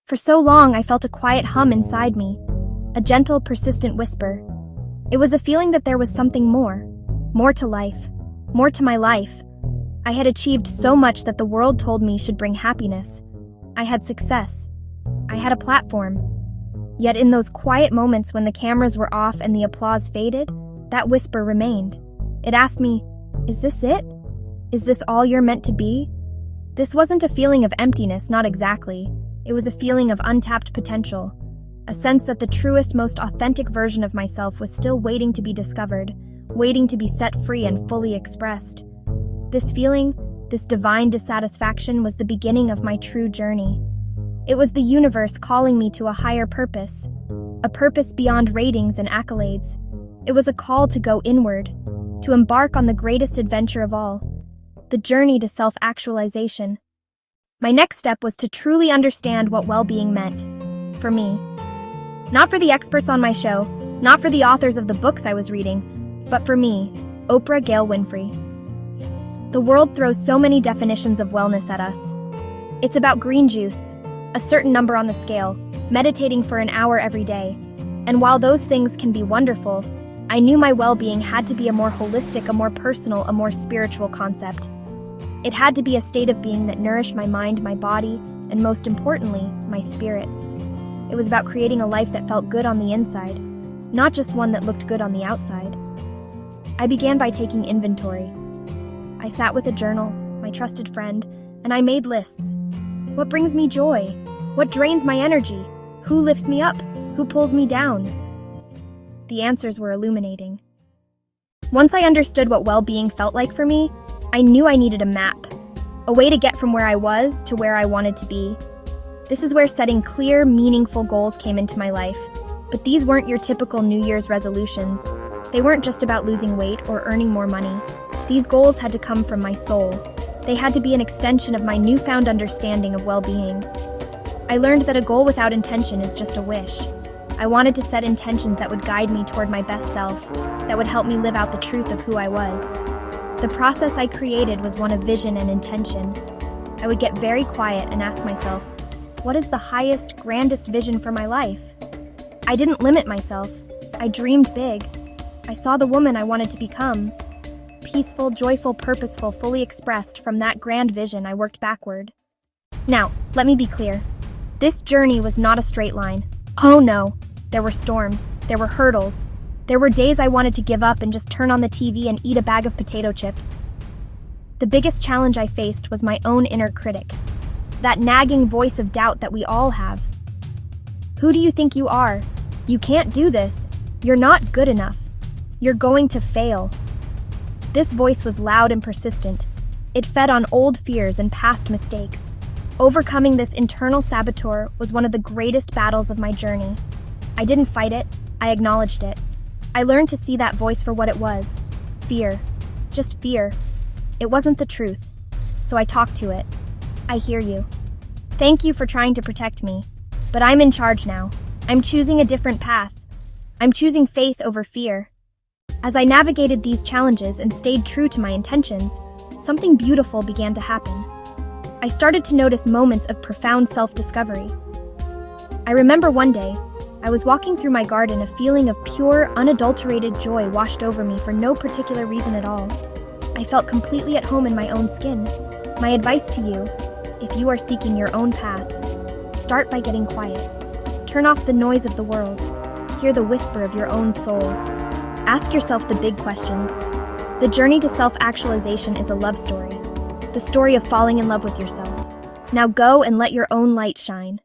For so long, I felt a quiet hum inside me, a gentle, persistent whisper. It was a feeling that there was something more to life, more to my life. I had achieved so much that the world told me should bring happiness. I had success. I had a platform. Yet in those quiet moments when the cameras were off and the applause faded, that whisper remained. It asked me, "Is this it? Is this all you're meant to be?" This wasn't a feeling of emptiness, not exactly. It was a feeling of untapped potential, a sense that the truest, most authentic version of myself was still waiting to be discovered, waiting to be set free and fully expressed. This feeling, this divine dissatisfaction, was the beginning of my true journey. It was the universe calling me to a higher purpose, a purpose beyond ratings and accolades. It was a call to go inward, to embark on the greatest adventure of all, the journey to self-actualization. My next step was to truly understand what well-being meant, for me. Not for the experts on my show, not for the authors of the books I was reading, but for me, Oprah Gail Winfrey. The world throws so many definitions of wellness at us. It's about green juice, a certain number on the scale, meditating for an hour every day. And while those things can be wonderful, I knew my well-being had to be a more holistic, a more personal, a more spiritual concept. It had to be a state of being that nourished my mind, my body, and most importantly, my spirit. It was about creating a life that felt good on the inside, not just one that looked good on the outside. I began by taking inventory. I sat with a journal, my trusted friend, and I made lists. What brings me joy? What drains my energy? Who lifts me up? Who pulls me down? The answers were illuminating. Once I understood what well-being felt like for me, I knew I needed a map, a way to get from where I was to where I wanted to be. This is where setting clear, meaningful goals came into my life. But these weren't your typical New Year's resolutions. They weren't just about losing weight or earning more money. These goals had to come from my soul. They had to be an extension of my newfound understanding of well-being. I learned that a goal without intention is just a wish. I wanted to set intentions that would guide me toward my best self, that would help me live out the truth of who I was. The process I created was one of vision and intention. I would get very quiet and ask myself, what is the highest, grandest vision for my life? I didn't limit myself. I dreamed big. I saw the woman I wanted to become. Peaceful, joyful, purposeful, fully expressed. From that grand vision, I worked backward. Now, let me be clear. This journey was not a straight line. Oh no, there were storms, there were hurdles. There were days I wanted to give up and just turn on the TV and eat a bag of potato chips. The biggest challenge I faced was my own inner critic, that nagging voice of doubt that we all have. Who do you think you are? You can't do this. You're not good enough. You're going to fail. This voice was loud and persistent. It fed on old fears and past mistakes. Overcoming this internal saboteur was one of the greatest battles of my journey. I didn't fight it, I acknowledged it. I learned to see that voice for what it was. Fear. Just fear. It wasn't the truth. So I talked to it. I hear you. Thank you for trying to protect me. But I'm in charge now. I'm choosing a different path. I'm choosing faith over fear. As I navigated these challenges and stayed true to my intentions, something beautiful began to happen. I started to notice moments of profound self-discovery. I remember one day, I was walking through my garden, a feeling of pure, unadulterated joy washed over me for no particular reason at all. I felt completely at home in my own skin. My advice to you, if you are seeking your own path, start by getting quiet. Turn off the noise of the world. Hear the whisper of your own soul. Ask yourself the big questions. The journey to self-actualization is a love story, the story of falling in love with yourself. Now go and let your own light shine.